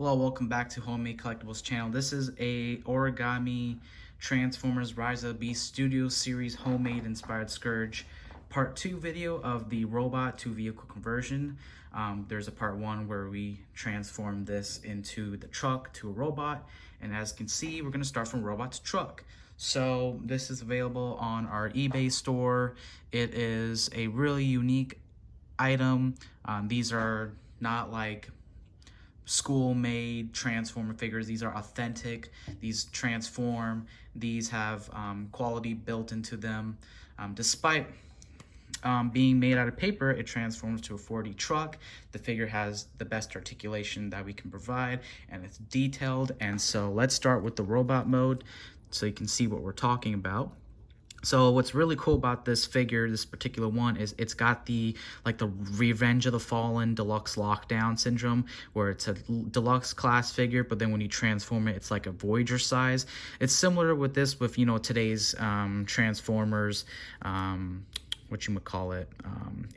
Hello, welcome back to Homemade Collectibles channel. This is a Origami Transformers Rise of the Beast Studio Series Homemade Inspired Scourge Part 2 video of the robot to vehicle conversion. There's a part 1 where we transform this into the truck to a robot, and as you can see, we're going to start from robot to truck. So this is available on our eBay store. It is a really unique item. These are not like school-made transformer figures. These are authentic. These transform. These have quality built into them. Despite being made out of paper, it transforms to a 4D truck. The figure has the best articulation that we can provide, and it's detailed. And so let's start with the robot mode so you can see what we're talking about. So what's really cool about this figure, this particular one, is it's got the Revenge of the Fallen deluxe lockdown syndrome, where it's a deluxe class figure, but then when you transform it, it's like a Voyager size. It's similar with this, with today's Transformers,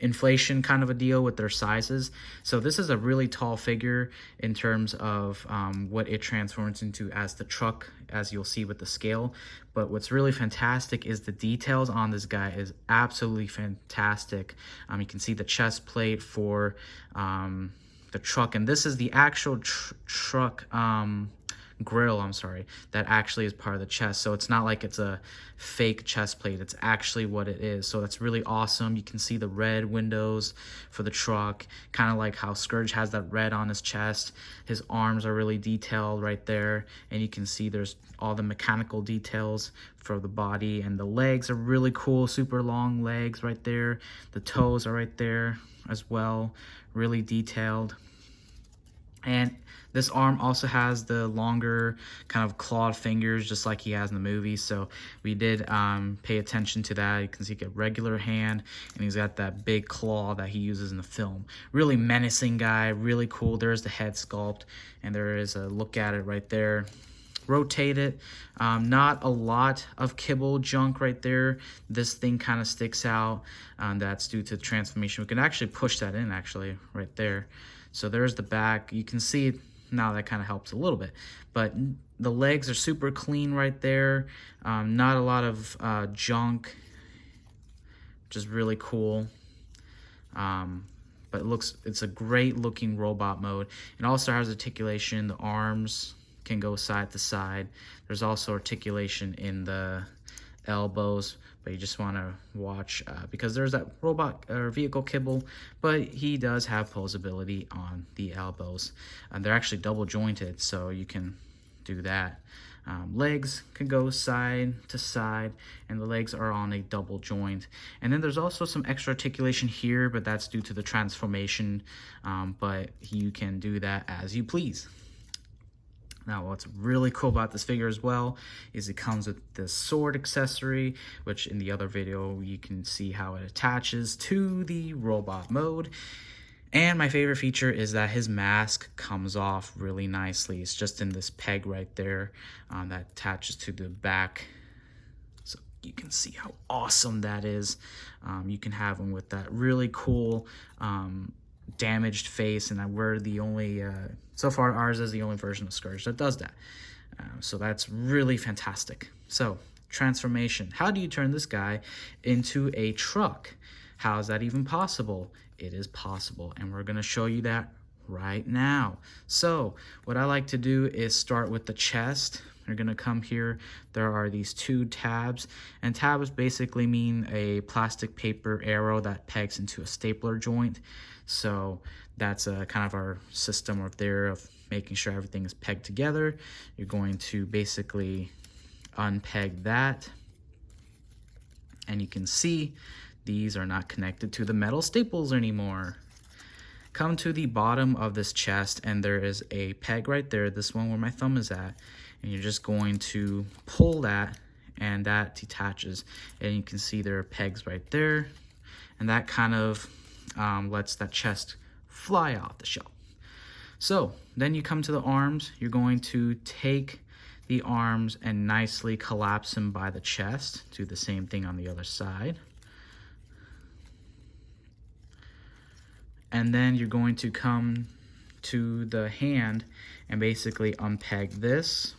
inflation kind of a deal with their sizes. So this is a really tall figure in terms of what it transforms into as the truck, as you'll see with the scale. But what's really fantastic is the details on this guy is absolutely fantastic. You can see the chest plate for the truck, and this is the actual truck grill, that actually is part of the chest. So it's not like it's a fake chest plate, it's actually what it is. So that's really awesome. You can see the red windows for the truck, kind of like how Scourge has that red on his chest. His arms are really detailed right there, and you can see there's all the mechanical details for the body, and the legs are really cool, super long legs right there. The toes are right there as well, really detailed. And this arm also has the longer kind of clawed fingers, just like he has in the movie. So we did pay attention to that. You can see a regular hand, and he's got that big claw that he uses in the film. Really menacing guy, really cool. There's the head sculpt, and there is a look at it right there. Rotate it. Not a lot of kibble junk right there. This thing kind of sticks out. That's due to transformation. We can actually push that in, actually, right there. So there's the back. You can see it now. That kind of helps a little bit. But the legs are super clean right there. Not a lot of junk, which is really cool. But it's a great looking robot mode. It also has articulation. The arms can go side to side. There's also articulation in the elbows, but you just want to watch because there's that robot or vehicle kibble, but he does have posability on the elbows, and they're actually double jointed, so you can do that. Legs can go side to side, and the legs are on a double joint. And then there's also some extra articulation here, but that's due to the transformation, but you can do that as you please. Now, what's really cool about this figure as well is it comes with this sword accessory, which in the other video you can see how it attaches to the robot mode. And my favorite feature is that his mask comes off really nicely. It's just in this peg right there that attaches to the back. So you can see how awesome that is. You can have him with that really cool damaged face, and we're the only so far ours is the only version of Scourge that does that. So that's really fantastic. So transformation, how do you turn this guy into a truck? How is that even possible? It is possible, and we're going to show you that right now. So what I like to do is start with the chest. You're going to come here. There are these two tabs, and tabs basically mean a plastic paper arrow that pegs into a stapler joint. So that's kind of our system of making sure everything is pegged together. You're going to basically unpeg that, and you can see these are not connected to the metal staples anymore. Come to the bottom of this chest, and there is a peg right there, this one where my thumb is at, and you're just going to pull that, and that detaches, and you can see there are pegs right there, and that kind of lets that chest fly off the shelf. So then you come to the arms. You're going to take the arms and nicely collapse them by the chest. Do the same thing on the other side. And then you're going to come to the hand and basically unpeg this.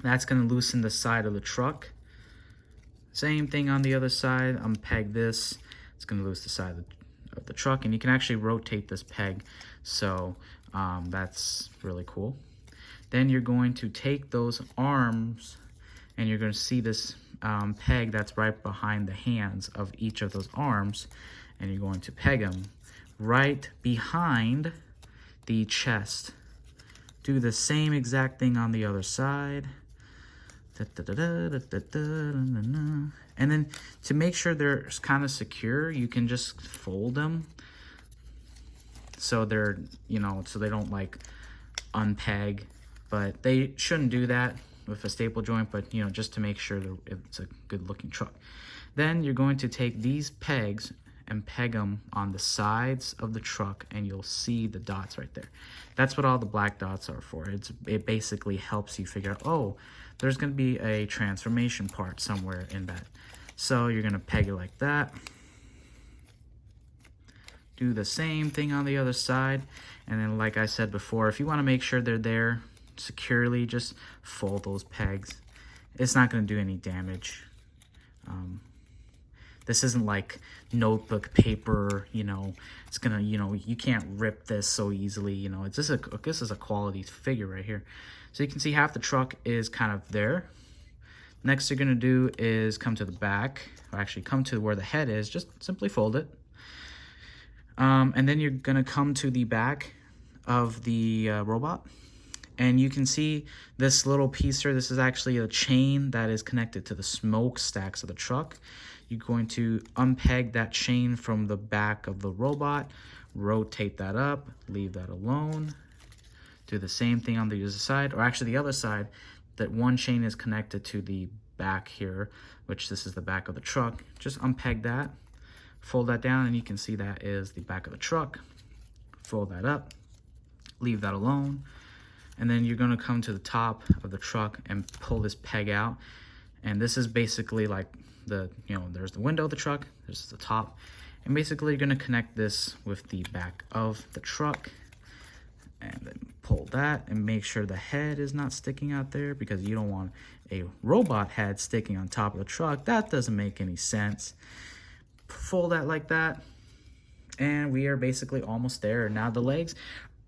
That's going to loosen the side of the truck. Same thing on the other side, unpeg this. It's going to loosen the side of the truck, and you can actually rotate this peg, so that's really cool. Then you're going to take those arms, and you're going to see this peg that's right behind the hands of each of those arms, and you're going to peg them right behind the chest. Do the same exact thing on the other side. And then to make sure they're kind of secure, you can just fold them so they're, you know, so they don't like unpeg, but they shouldn't do that with a staple joint, but you know, just to make sure that it's a good looking truck. Then you're going to take these pegs and peg them on the sides of the truck, and you'll see the dots right there. That's what all the black dots are for. It basically helps you figure out, oh, there's going to be a transformation part somewhere in that. So you're going to peg it like that. Do the same thing on the other side. And then, like I said before, if you want to make sure they're there securely, just fold those pegs. It's not going to do any damage. This isn't like notebook paper, you know, it's gonna, you know, you can't rip this so easily, you know, this is a quality figure right here. So you can see half the truck is kind of there. Next you're gonna do is come to the back, or actually come to where the head is, just simply fold it. And then you're gonna come to the back of the robot. And you can see this little piece here. This is actually a chain that is connected to the smokestacks of the truck. You're going to unpeg that chain from the back of the robot, rotate that up, leave that alone. Do the same thing on the other side, or actually the other side, that one chain is connected to the back here, which this is the back of the truck. Just unpeg that, fold that down, and you can see that is the back of the truck. Fold that up, leave that alone. And then you're gonna come to the top of the truck and pull this peg out. And this is basically like there's the window of the truck, there's the top. And basically you're gonna connect this with the back of the truck. And then pull that and make sure the head is not sticking out there, because you don't want a robot head sticking on top of the truck. That doesn't make any sense. Fold that like that. And we are basically almost there. Now the legs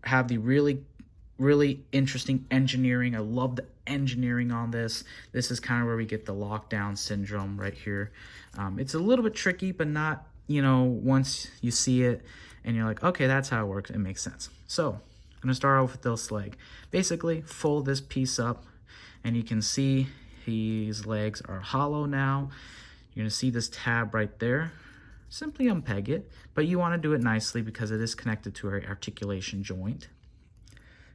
have the really interesting engineering. I love the engineering on this. This is kind of where we get the lockdown syndrome right here. It's a little bit tricky, but not, you know, once you see it and you're like, okay, that's how it works, it makes sense. So I'm gonna start off with this leg. Basically fold this piece up, and you can see his legs are hollow now. You're gonna see this tab right there. Simply unpeg it, but you wanna do it nicely because it is connected to our articulation joint.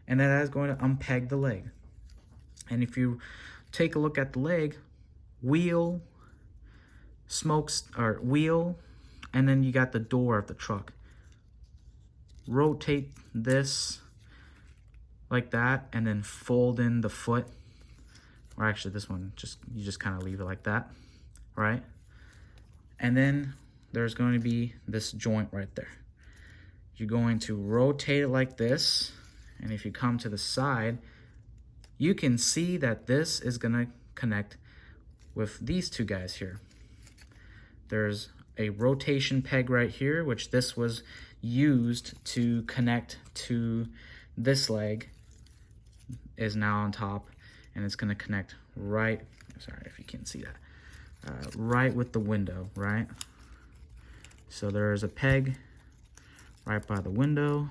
And then that is going to unpeg the leg. And if you take a look at the leg, wheel, wheel, and then you got the door of the truck. Rotate this like that, and then fold in the foot. Or actually this one, you just kind of leave it like that, right? And then there's going to be this joint right there. You're going to rotate it like this. And if you come to the side, you can see that this is gonna connect with these two guys here. There's a rotation peg right here, which this was used to connect to this leg, is now on top, and it's gonna connect right, sorry if you can't see that, right with the window, right? So there's a peg right by the window.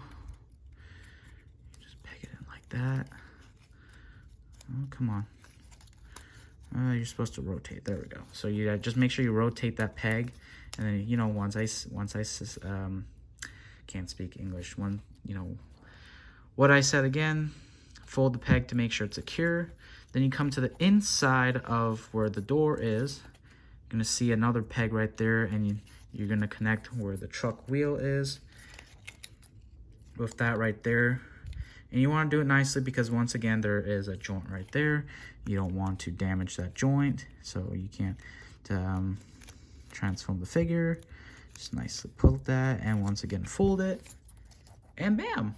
That. Oh, come on. You're supposed to rotate. There we go. So you just make sure you rotate that peg, and then, you know, once I can't speak English. What I said again, fold the peg to make sure it's secure. Then you come to the inside of where the door is. You're gonna see another peg right there, and you're gonna connect where the truck wheel is with that right there. And you want to do it nicely because, once again, there is a joint right there. You don't want to damage that joint, so you can't transform the figure. Just nicely pull that, and once again fold it, and bam,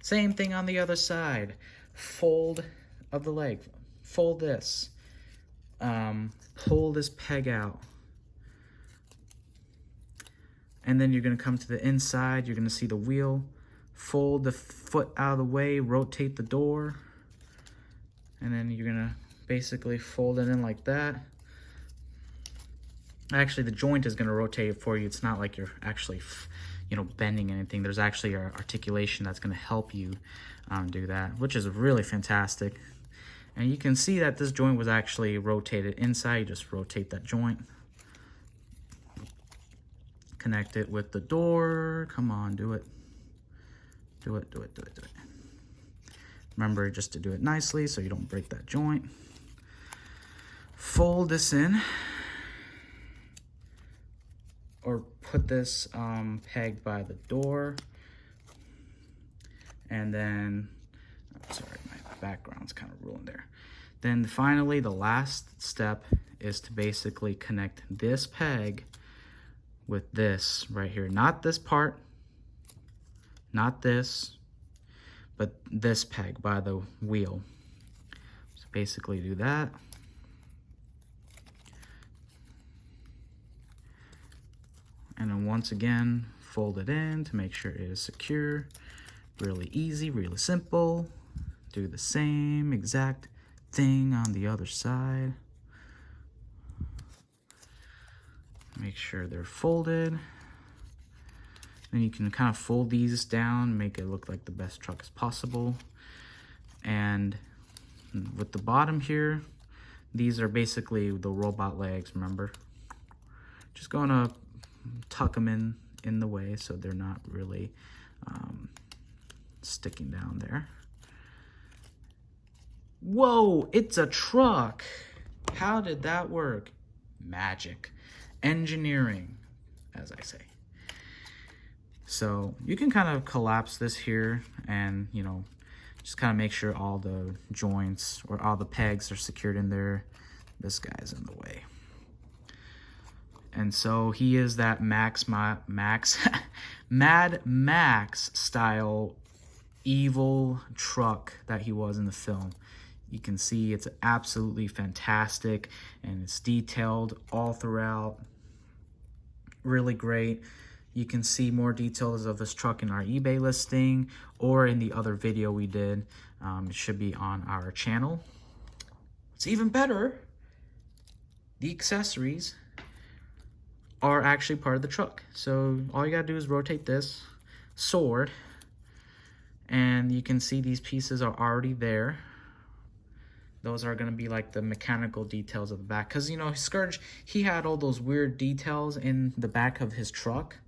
Same thing on the other side. Fold of the leg. Fold this. Pull this peg out. And then you're going to come to the inside. You're going to see the wheel. Fold the foot out of the way. Rotate the door. And then you're going to basically fold it in like that. Actually, the joint is going to rotate it for you. It's not like you're actually, you know, bending anything. There's actually an articulation that's going to help you do that, which is really fantastic. And you can see that this joint was actually rotated inside. You just rotate that joint. Connect it with the door. Come on, do it. Do it, do it, do it, do it. Remember just to do it nicely so you don't break that joint. Fold this in. Or put this peg by the door. And then, sorry, my background's kind of ruined there. Then finally, the last step is to basically connect this peg with this right here. Not this part, not this, but this peg by the wheel. So basically do that. And then once again, fold it in to make sure it is secure. Really easy, really simple. Do the same exact thing on the other side. Make sure they're folded. Then you can kind of fold these down, make it look like the best truck as possible. And with the bottom here, these are basically the robot legs, remember? Just gonna tuck them in the way so they're not really sticking down there. Whoa, it's a truck. How did that work? Magic. Engineering, as I say. So you can kind of collapse this here and, you know, just kind of make sure all the joints or all the pegs are secured in there. This guy's in the way. And so he is that Mad Max style evil truck that he was in the film. You can see it's absolutely fantastic and it's detailed all throughout. Really great. You can see more details of this truck in our eBay listing or in the other video we did. It should be on our channel. It's even better. The accessories are actually part of the truck. So all you gotta do is rotate this sword and you can see these pieces are already there. Those are gonna be like the mechanical details of the back. Cause you know, Scourge, he had all those weird details in the back of his truck.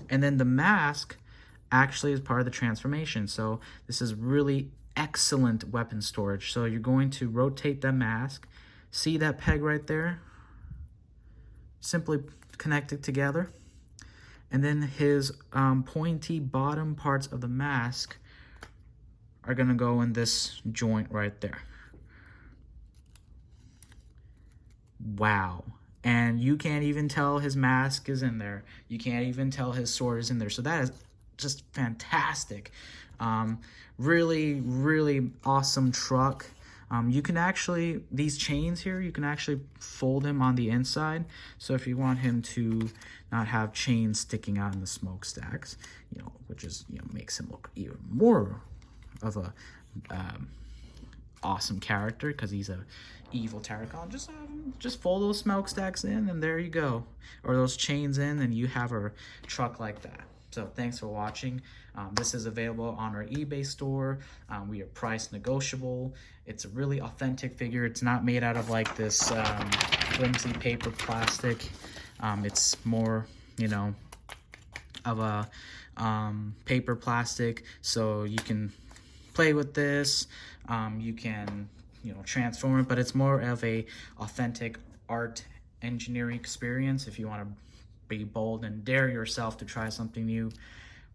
And then the mask actually is part of the transformation. So this is really excellent weapon storage. So you're going to rotate that mask. See that peg right there? Simply connect it together. And then his pointy bottom parts of the mask are gonna go in this joint right there. Wow. And you can't even tell his mask is in there. You can't even tell his sword is in there. So that is just fantastic. Really, really awesome truck. You can actually, these chains here, you can actually fold him on the inside. So if you want him to not have chains sticking out in the smokestacks, you know, which is, you know, makes him look even more of a awesome character because he's a evil Terracon. Just fold those smokestacks in and there you go. Or those chains in and you have a truck like that. So thanks for watching. This is available on our eBay store. We are price negotiable. It's a really authentic figure. It's not made out of like this flimsy paper plastic. It's more, you know, of a paper plastic. So you can play with this. You can, you know, transform it, but it's more of a authentic art engineering experience. If you want to be bold and dare yourself to try something new,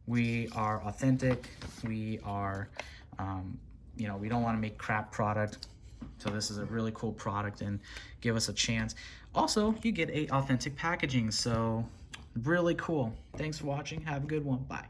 we are authentic. We are, you know, we don't want to make crap product. So this is a really cool product and give us a chance. Also, you get authentic packaging. So really cool. Thanks for watching. Have a good one. Bye.